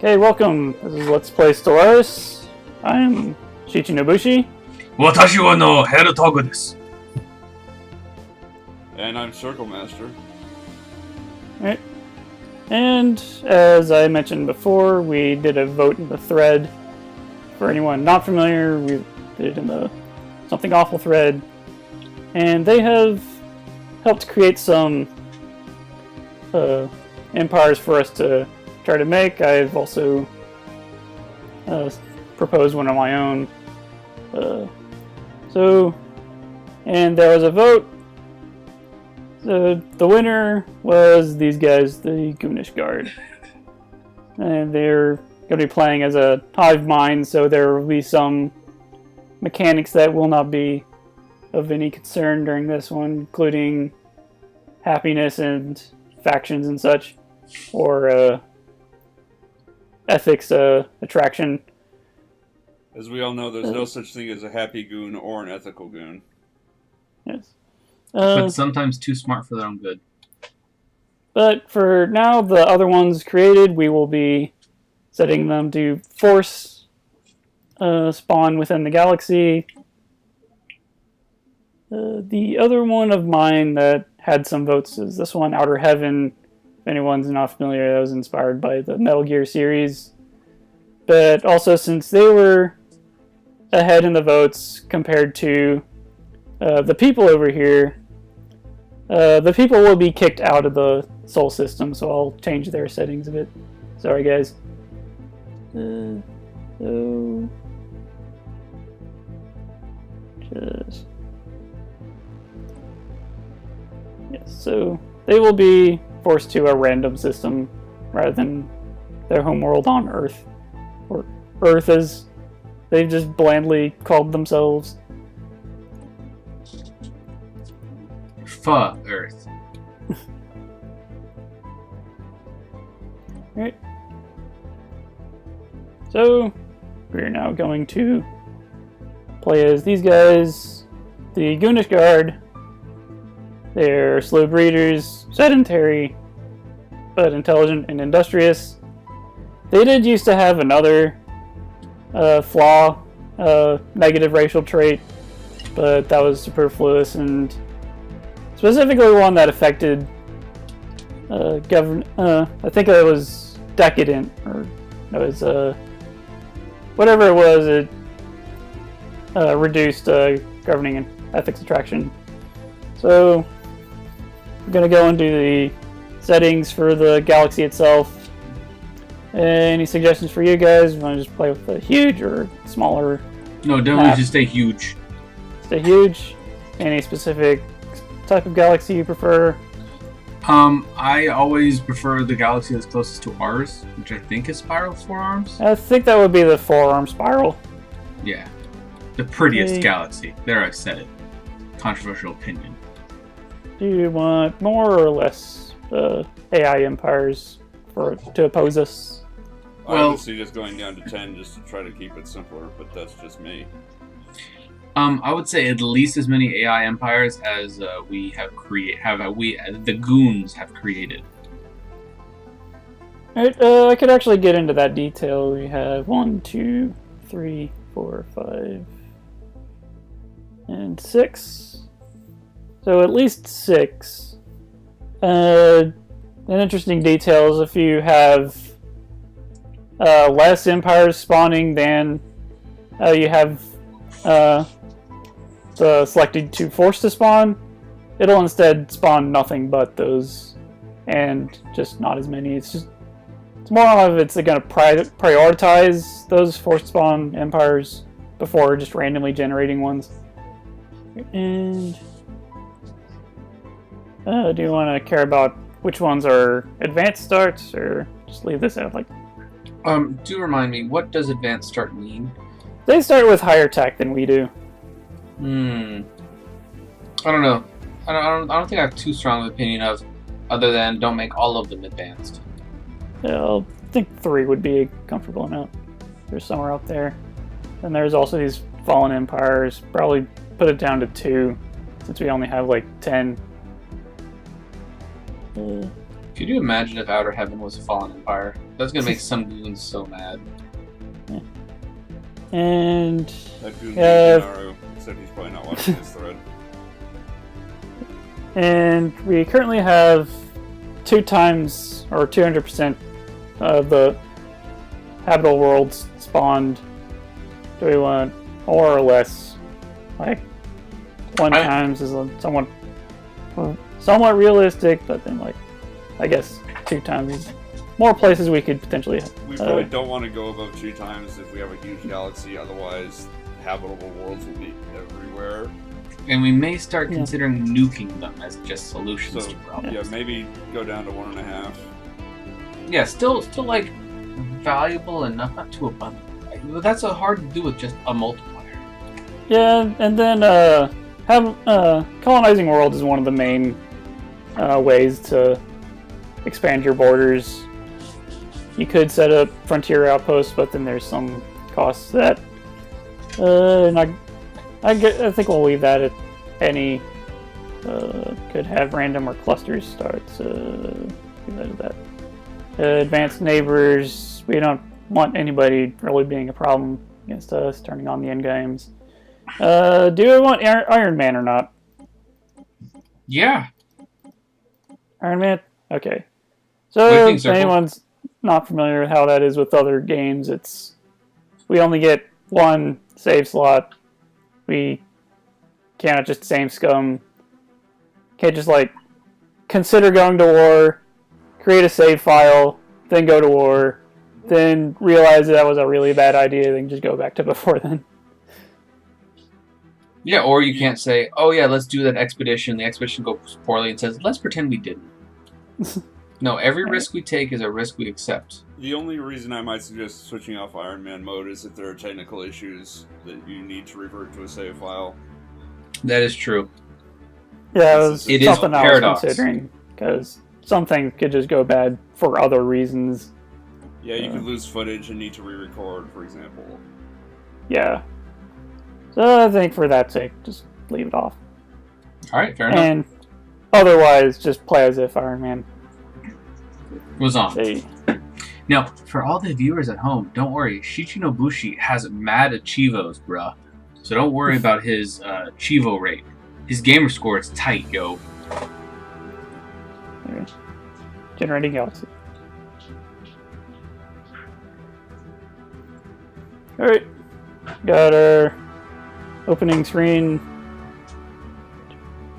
Okay, welcome. This is Let's Play Stellaris. I am Shichi Nobushi. 私はのヘルトグです。 And I'm Circl Master. Right. And as I mentioned before, we did a vote in the thread. For anyone not familiar, we did it in the Something Awful thread. And they have helped create some empires for us to try to make. I've also proposed one of my own. And there was a vote. The winner was these guys, the Goonish Guard. And they're going to be playing as a hive mind, so there will be some mechanics that will not be of any concern during this one, including happiness and factions and such, or ethics attraction. As we all know, there's no such thing as a happy goon or an ethical goon. Yes. But sometimes too smart for their own good. But for now, the other ones created, we will be setting them to force spawn within the galaxy. The other one of mine that had some votes is this one, Outer Heaven. If anyone's not familiar, that was inspired by the Metal Gear series. But also, since they were ahead in the votes compared to the people over here, the people will be kicked out of the Sol system, so I'll change their settings a bit. Sorry, guys. So they will be forced to a random system rather than their homeworld on Earth, or Earth as they've just blandly called themselves. Fuck Earth. Right. So we're now going to play as these guys, the Goonish Guard. They're slow breeders, sedentary, but intelligent and industrious. They did used to have another flaw, negative racial trait, but that was superfluous, and specifically one that affected I think it was decadent, or it was whatever it was. It reduced governing and ethics attraction. So we're gonna go into the settings for the galaxy itself. Any suggestions for you guys? Want to just play with the huge or smaller? No, definitely just stay huge. Stay huge. Any specific type of galaxy you prefer? I always prefer the galaxy that's closest to ours, which I think is Spiral 4 Arms. I think that would be the 4-arm spiral. Yeah. The prettiest galaxy. There, I said it. Controversial opinion. Do you want more or less AI empires to oppose us? I would suggest going down to 10 just to try to keep it simpler, but that's just me. I would say at least as many AI empires as the goons have created. Alright, I could actually get into that detail. We have 1, 2, 3, 4, 5, and 6. So at least 6. An interesting detail is if you have less empires spawning than you have the selected to force to spawn, it'll instead spawn nothing but those, and just not as many. It's more of it's going to prioritize those forced spawn empires before just randomly generating ones. And do you want to care about which ones are advanced starts, or just leave this out? Do remind me, what does advanced start mean? They start with higher tech than we do. I don't know. I don't think I have too strong of an opinion of, other than don't make all of them advanced. Yeah, I think 3 would be a comfortable amount. There's somewhere out there. And there's also these fallen empires. Probably put it down to 2, since we only have 10. Could you imagine if Outer Heaven was a fallen empire? That's gonna make some goons so mad. And That goon Naru said he's probably not watching this thread. And we currently have 2 times or 200% of the habitable worlds spawned. Do we want more or less? Like 1 times is somewhat realistic, but then like I guess 2 times is more places we could potentially have. We probably don't want to go above 2 times if we have a huge galaxy, otherwise habitable worlds will be everywhere. And we may start considering nuking them as just solutions So, to problems. yeah, maybe go down to 1.5. Yeah, still like valuable enough, not too abundant. That's hard to do with just a multiplier. Yeah, and then colonizing worlds is one of the main ways to expand your borders. You could set up frontier outposts, but then there's some costs to that. And I think we'll leave that at any. Could have random or clusters start. Leave that at that. Advanced neighbors. We don't want anybody really being a problem against us. Turning on the end games. Do we want Iron Man or not? Yeah. Iron Man? Okay. So, if Circl? anyone's not familiar with how that is with other games, we only get 1 save slot. We cannot just same scum. Can't just, like, consider going to war, create a save file, then go to war, then realize that was a really bad idea, then just go back to before then. Yeah, or you can't say, oh yeah, let's do that expedition. The expedition goes poorly and says, let's pretend we didn't. No, every risk we take is a risk we accept. The only reason I might suggest switching off Iron Man mode is if there are technical issues that you need to revert to a save file. That is true. Yeah, it is something I was paradox. considering, because some things could just go bad for other reasons. Yeah, you could lose footage and need to re-record, for example. Yeah. So I think for that sake, just leave it off. Alright, fair enough. And otherwise, just play as if Iron Man. Was on. Hey. Now, for all the viewers at home, don't worry. Shichinobushi has mad Chivos, bruh. So don't worry about his Chivo rate. His gamer score is tight, yo. Okay. Generating galaxy. Alright. Got our opening screen.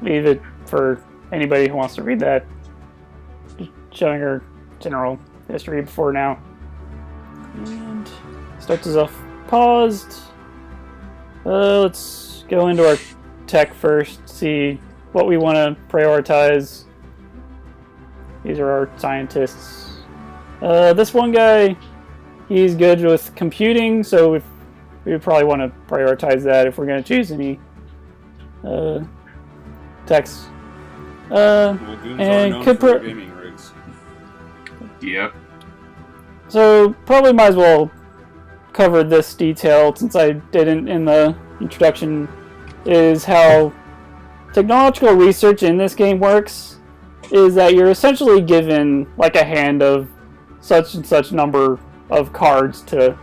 Leave it for anybody who wants to read that. Just showing our general history before now. And starts us off paused. Let's go into our tech first, see what we want to prioritize. These are our scientists. This one guy, he's good with computing, so we would probably want to prioritize that if we're going to choose any techs. Well, goons are known for their gaming rigs. Yep. So probably might as well cover this detail since I didn't in the introduction, is how technological research in this game works is that you're essentially given like a hand of such and such number of cards to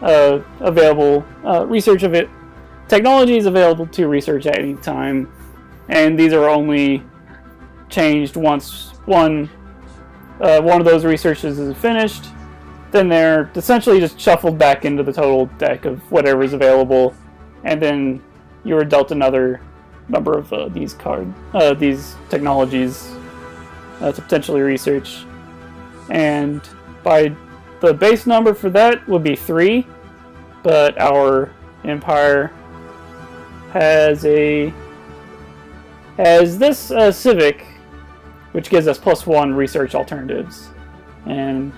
available research of it. Technology is available to research at any time, and these are only changed once one of those researches is finished. Then they're essentially just shuffled back into the total deck of whatever is available, and then you are dealt another number of these technologies to potentially research. And by the base number for that would be 3, but our empire has this civic, which gives us +1 research alternatives, and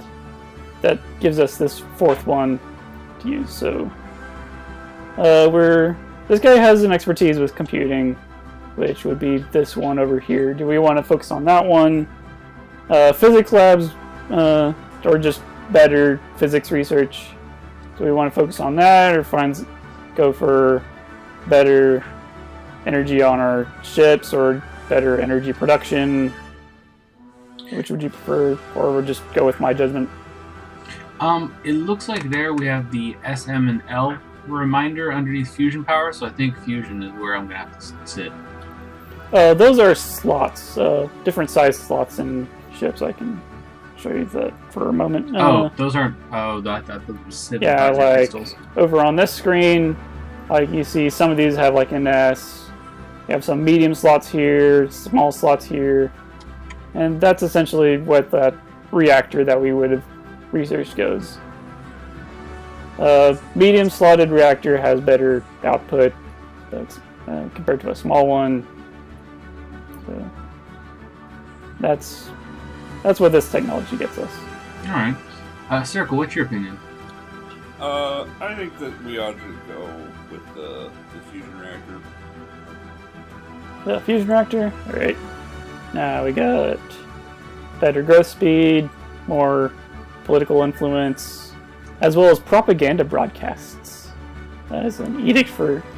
that gives us this 4th one to use. So this guy has an expertise with computing, which would be this one over here. Do we want to focus on that one? Physics labs, or just better physics research? Do we want to focus on that, or go for better energy on our ships, or better energy production? Which would you prefer, or would just go with my judgment? It looks like there we have the SM and L reminder underneath fusion power, so I think fusion is where I'm gonna have to sit. Those are slots, different size slots in ships. I can show you that for a moment. Those aren't. Oh, I thought those were civic yeah, project like crystals. over on this screen, like you see, some of these have like an S. You have some medium slots here, small slots here, and that's essentially what that reactor that we would have researched goes. Medium slotted reactor has better output that's, compared to a small one. So that's what this technology gets us. All right, Circl, what's your opinion? I think that we ought to go with the fusion reactor. The fusion reactor? Alright. Now we got better growth speed, more political influence, as well as propaganda broadcasts. That is an edict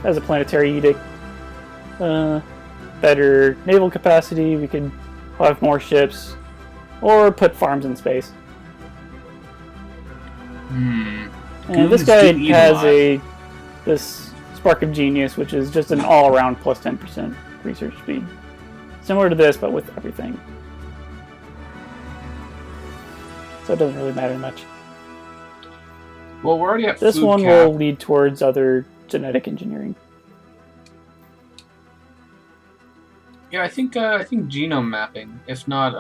as a planetary edict. Better naval capacity, we could have more ships, or put farms in space. And this guy has this Spark of Genius, which is just an all-around plus 10% research speed. Similar to this, but with everything. So it doesn't really matter much. Well, we're already at this food one cap. will lead towards other genetic engineering. Yeah, I think genome mapping, if not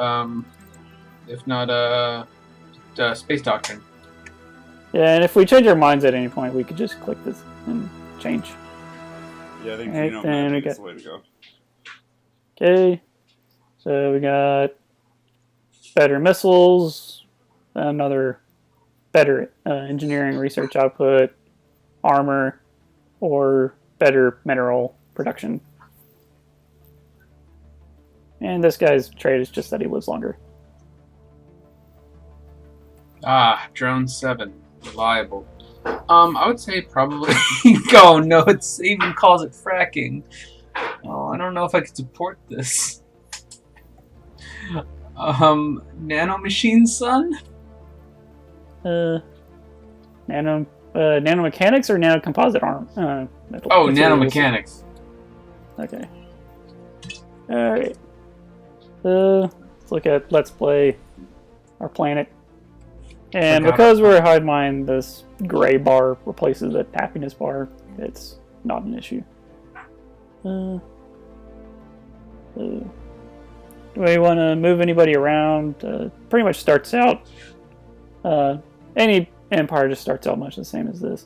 space doctrine. Yeah, and if we change our minds at any point, we could just click this and change. Yeah, I think Right, genome then mapping is the way to go. Okay, so we got better missiles, another better engineering research output, armor, or better mineral production. And this guy's trait is just that he lives longer. Drone 7. Reliable. I would say probably... Oh no, it even calls it fracking. Oh, I don't know if I could support this. Nanomachine, son? Nanomechanics or nanocomposite arm? Nanomechanics. Okay. Alright. Let's look at Let's Play our planet. And because we're a hive mind, this gray bar replaces the happiness bar. It's not an issue. Do we want to move anybody around? Pretty much starts out... any empire just starts out much the same as this.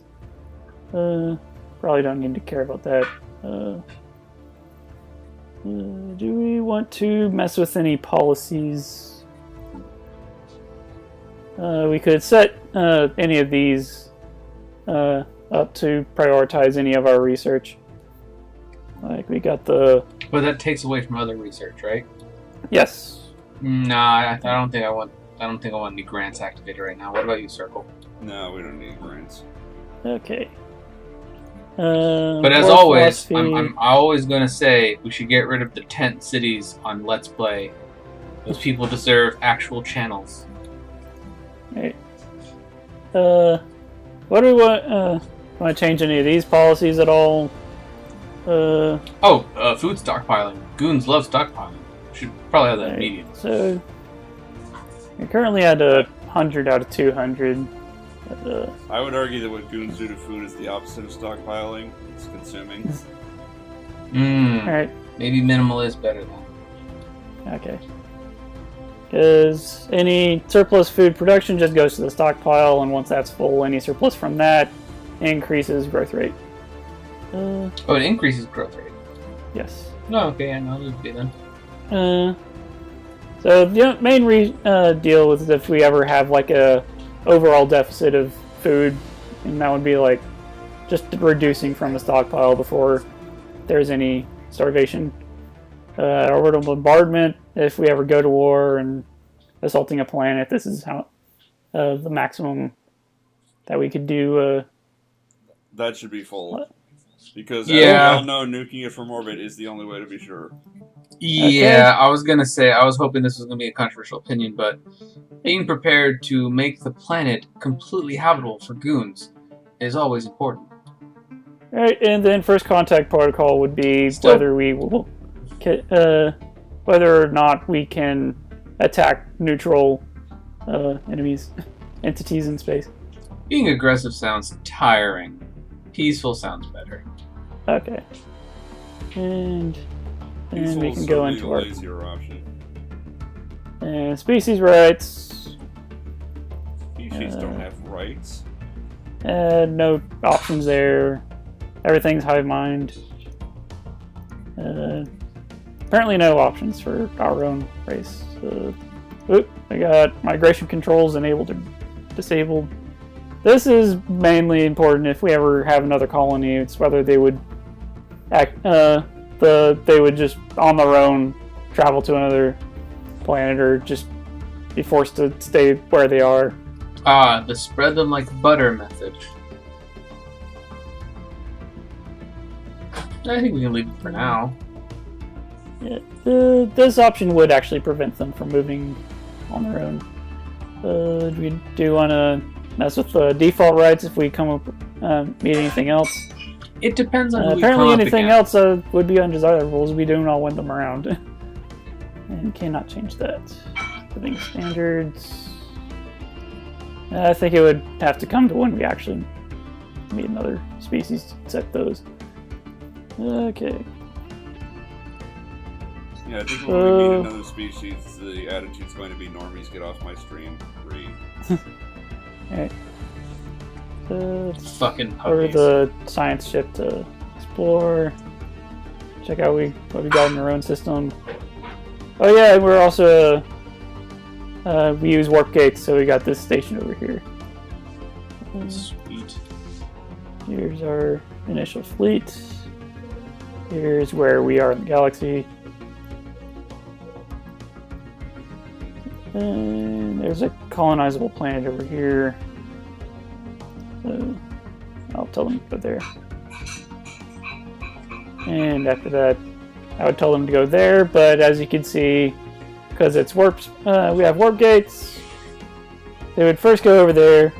Probably don't need to care about that. Do we want to mess with any policies? We could set any of these up to prioritize any of our research. Like we got the... But that takes away from other research, right? Yes. Nah, I don't think I want any grants activated right now. What about you, Circl? No, we don't need grants. Okay. But as always, I'm always going to say we should get rid of the tent cities on Let's Play. Those people deserve actual channels. Right. What do we want? Want to change any of these policies at all? Food stockpiling. Goons love stockpiling. Should probably have that immediately. So you're currently at 100 out of 200. I would argue that what goons do to food is the opposite of stockpiling. It's consuming. Alright. Maybe minimal is better then. Okay. Because any surplus food production just goes to the stockpile, and once that's full, any surplus from that increases growth rate. It increases growth rate? Yes. No, okay, I know. Okay then. So the main deal is if we ever have like a overall deficit of food, and that would be like just reducing from the stockpile before there's any starvation. Orbital bombardment, if we ever go to war and assaulting a planet, this is how the maximum that we could do. That should be full. Because as we all know, nuking it from orbit is the only way to be sure. Yeah, I was gonna say, I was hoping this was gonna be a controversial opinion, but being prepared to make the planet completely habitable for goons is always important. All right, and then first contact protocol would be whether we will, whether or not we can attack neutral enemies, entities in space. Being aggressive sounds tiring. Peaceful sounds better. Okay. And then we Peaceful's can go certainly into the our lazier option. species rights. Species don't have rights. No options there. Everything's hive mind. Apparently no options for our own race. I got migration controls enabled or disabled. This is mainly important if we ever have another colony. It's whether they would act, they would just on their own travel to another planet or just be forced to stay where they are. Ah, the spread them like butter method. I think we can leave it for now. Yeah, this option would actually prevent them from moving on their own. We do want to mess with the default rights if we come up meet anything else. It depends on who we apparently come up anything against. else would be undesirables. We do not want them around. And cannot change that. Living standards. I think it would have to come to when we actually meet another species to set those. Okay. Yeah, I think when we meet another species, the attitude's going to be normies, get off my stream. 3. Alright. Fucking Over puppies. the science ship to explore. Check out what we got in our own system. Oh yeah, we're also we use warp gates, so we got this station over here. Sweet. Here's our initial fleet. Here's where we are in the galaxy. And there's a colonizable planet over here. So I'll tell them to go there. And after that, I would tell them to go there, but as you can see, because it's warps, we have warp gates, they would first go over there,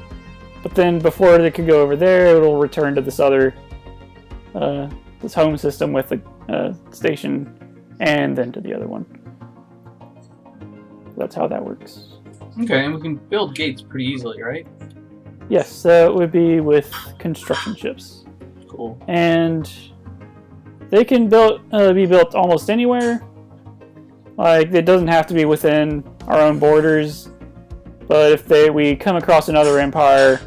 but then before they could go over there, it'll return to this other, this home system with the station, and then to the other one. That's how that works. Okay, and we can build gates pretty easily, right? Yes, that would be with construction ships. Cool. And they can be built almost anywhere. Like, it doesn't have to be within our own borders. But if we come across another empire,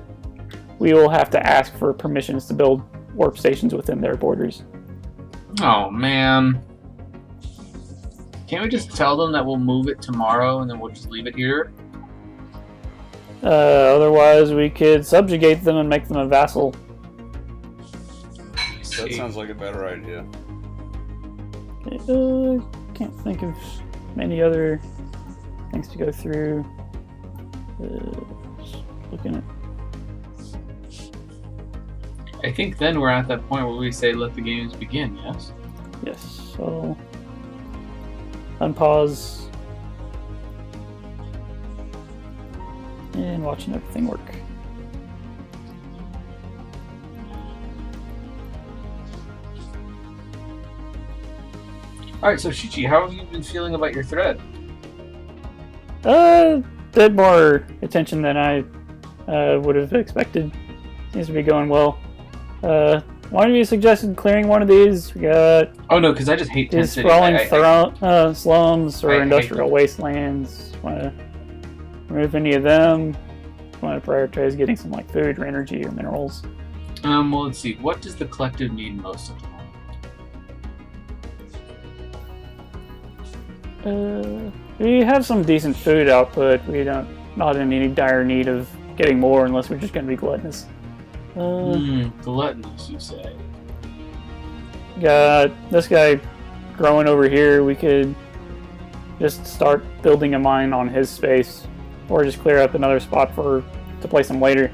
we will have to ask for permissions to build warp stations within their borders. Oh, man. Can't we just tell them that we'll move it tomorrow and then we'll just leave it here? Otherwise, we could subjugate them and make them a vassal. That sounds like a better idea. Can't think of many other things to go through. Just looking at. I think then we're at that point where we say let the games begin, yes? Yes, so unpause and watching everything work. Alright, so Shichi, how have you been feeling about your thread? Bit more attention than I would have expected. Seems to be going well. One of you suggested clearing one of these. We got Oh no, because I just hate Tent these City. sprawling slums or I hate industrial them. wastelands. Want to remove any of them? Want to prioritize getting some like food or energy or minerals? Well, let's see. What does the collective need most of the moment? We have some decent food output. We not in any dire need of getting more unless we're just going to be gluttonous. Gluttonous, you say? Got this guy growing over here. We could just start building a mine on his space, or just clear up another spot to place him later.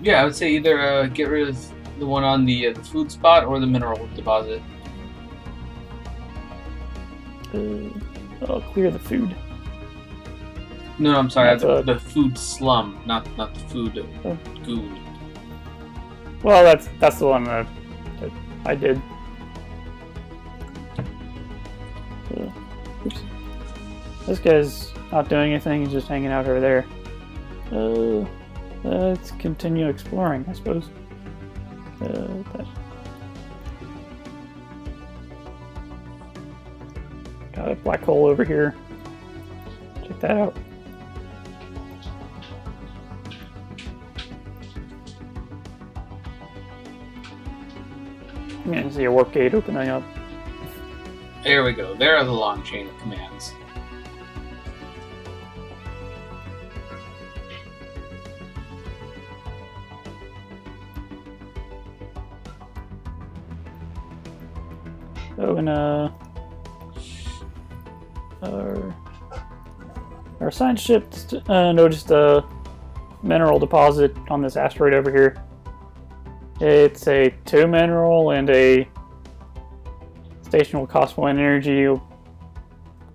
Yeah, I would say either get rid of the one on the food spot or the mineral deposit. I'll clear the food. No, I'm sorry. That's The food slum, not the food goon. Well, that's the one that I did. Oops. This guy's not doing anything. He's just hanging out over there. Let's continue exploring, I suppose. Got a black hole over here. Check that out. I'm gonna see a warp gate opening up. There we go. There are the long chain of commands. So in our science ship noticed a mineral deposit on this asteroid over here. It's a 2 mineral and a station will cost 1 energy. You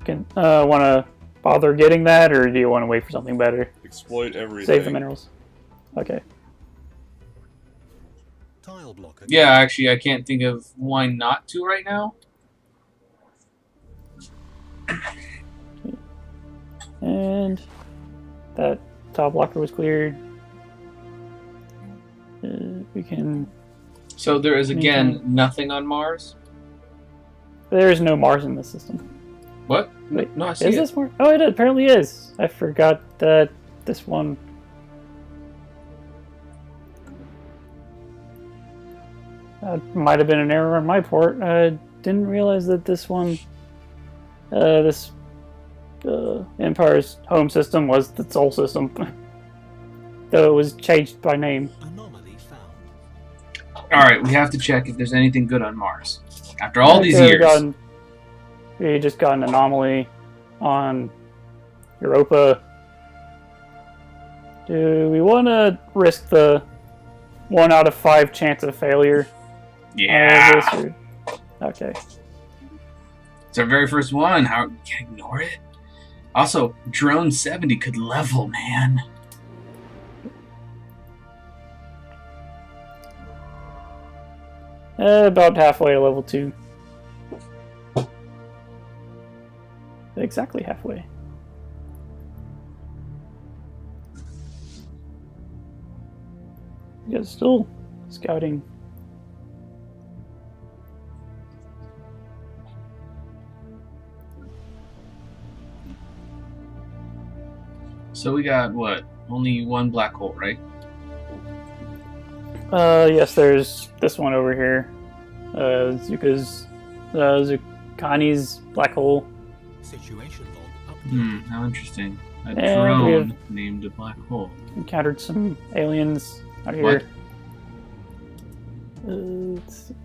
can want to bother getting that, or do you want to wait for something better? Exploit everything. Save the minerals. Okay. Tile block again. Yeah, actually, I can't think of why not to right now. And that top blocker was cleared. We can. So there is again nothing on Mars. There is no Mars in this system. What? Wait, No, I see is it. this Mars? Oh, it apparently is. I forgot that this one. That might have been an error on my part. I didn't realize that this one, this Empire's home system was the Sol system. Though it was changed by name. Anomaly found. Alright, we have to check if there's anything good on Mars. After all these years. We just got an anomaly on Europa. Do we want to risk the 1 out of 5 chance of failure? Yeah. Okay. It's our very first one. How we can't ignore it. Also, Drone 70 could level, man. About halfway to level 2. Exactly halfway. You guys still scouting. So we got, what? Only 1 black hole, right? Yes, there's this one over here. Zucani's black hole. Situation log updated. How interesting. A And we drone have- named a black hole. Encountered some aliens out here. What? Let's see.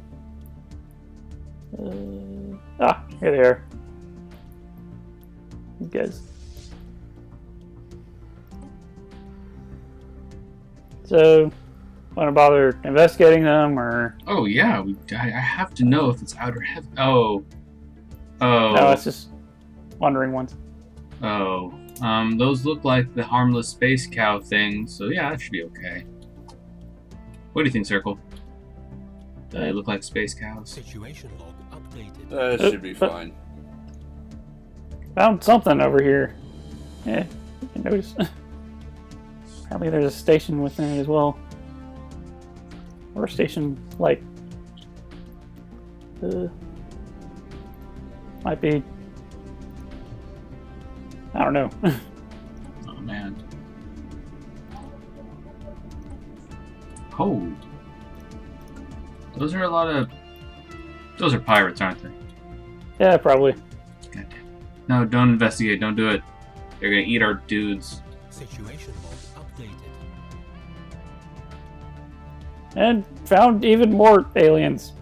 Here they are. These guys. So, want to bother investigating them, or Oh, yeah. I have to know if it's outer heaven. Oh. no? It's just wandering ones. Oh. Those look like the harmless space cow thing, so yeah, that should be okay. What do you think, Circl? Do they look like space cows? Situation log updated. That should be fine. Found something over here. Yeah, you can notice. Apparently, there's a station within it as well, or a station like. Might be. I don't know. Oh, man. Oh. Those are a lot of... Those are pirates, aren't they? Yeah, probably. God damn. No, don't investigate. Don't do it. They're gonna eat our dudes. Situation log updated. And found even more aliens.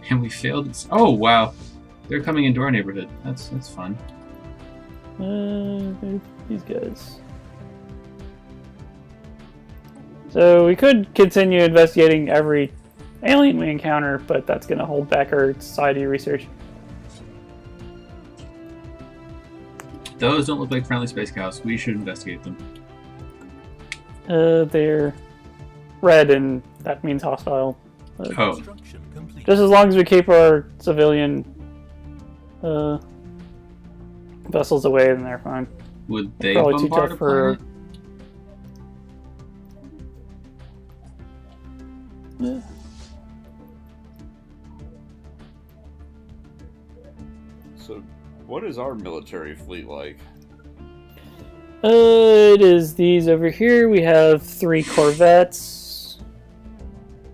And we failed. Oh, wow. They're coming into our neighborhood. That's fun. These guys. So we could continue investigating every alien we encounter, but that's going to hold back our society research. Those don't look like friendly space cows. We should investigate them. They're red, and that means hostile. Oh, Construction complete. Just as long as we keep our civilian vessels away, then they're fine. would they Probably too bombard tough a for. planet? Yeah. So, what is our military fleet like? It is these over here. We have 3 corvettes.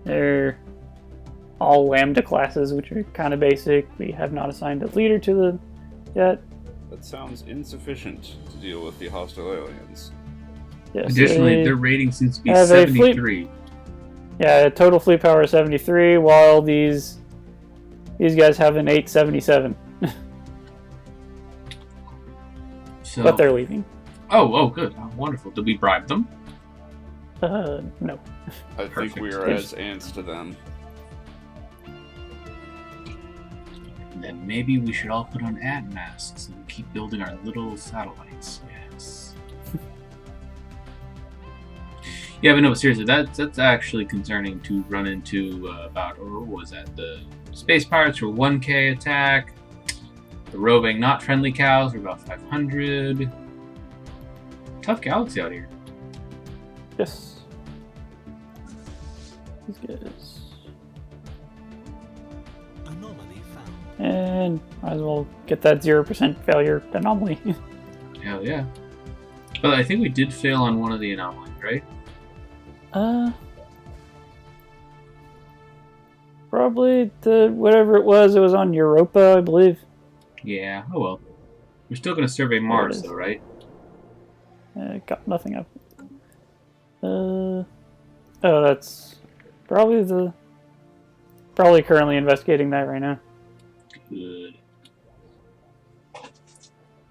They're all Lambda classes, which are kind of basic. We have not assigned a leader to them yet. That sounds insufficient to deal with the hostile aliens. Yes, Additionally, their rating seems to be have a fleet- 73. yeah, total fleet power is 73, while these guys have an 877, So, but they're leaving. oh, good. Oh, wonderful. Did we bribe them? No. I think Perfect. we are as ants to them. Then maybe we should all put on ant masks and keep building our little satellites. Yes. Yeah, but no, seriously, that's actually concerning to run into about, or what was that? The space pirates were 1K attack. The roving not friendly cows were about 500. Tough galaxy out here. Yes. These guys. Anomaly found. And might as well get that 0% failure anomaly. Hell yeah. But I think we did fail on one of the anomalies, right? Probably whatever it was on Europa, I believe. Yeah, oh well. We're still going to survey Mars, is. though, right? Got nothing up. Oh, that's probably currently investigating that right now. Good.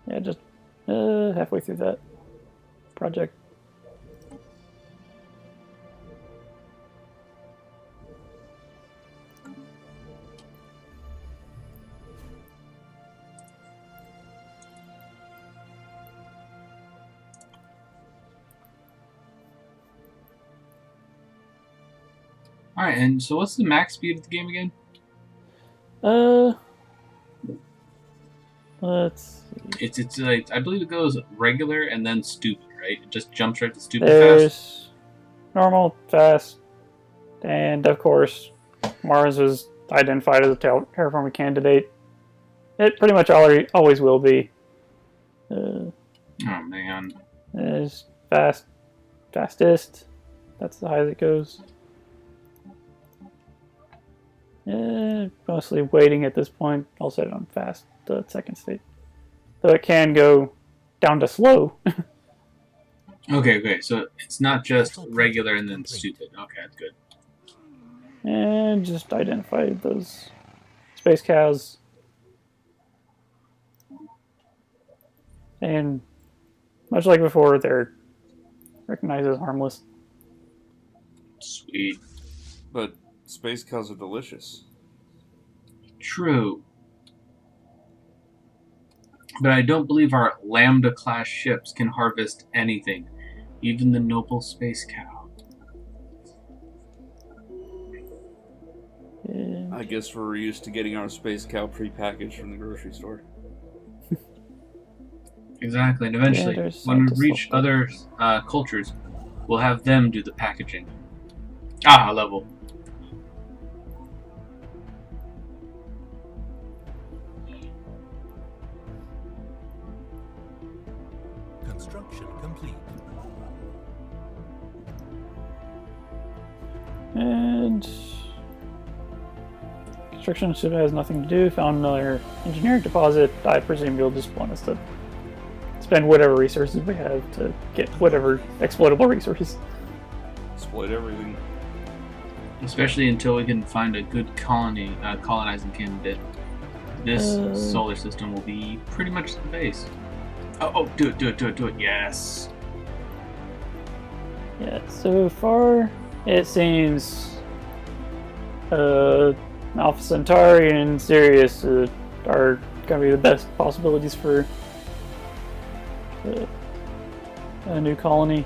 Yeah, just halfway through that project. Alright, and so what's the max speed of the game again? Let's see. It's like, I believe it goes regular and then stupid, right? It just jumps right to stupid fast. There's normal, fast, and of course, Mars was identified as a terraforming candidate. It pretty much always will be. Oh man. Is fastest. That's the highest it goes. Mostly waiting at this point. I'll set it on fast, the second state. Though it can go down to slow. Okay, so it's not just regular and then stupid. Okay, that's good. And just identify those space cows. And much like before, they're recognized as harmless. Sweet. But space cows are delicious. True. But I don't believe our Lambda-class ships can harvest anything. Even the noble space cow. And I guess we're used to getting our space cow prepackaged from the grocery store. Exactly, and eventually, there's when we scientists reach like other cultures, we'll have them do the packaging. Ah, level. Construction complete. And construction ship has nothing to do. Found another engineering deposit. I presume you'll just want us to spend whatever resources we have to get whatever exploitable resources. Exploit everything. Especially until we can find a good colonizing candidate. This solar system will be pretty much the base. Oh, do it, yes. Yeah, so far it seems Alpha Centauri and Sirius are going to be the best possibilities for a new colony.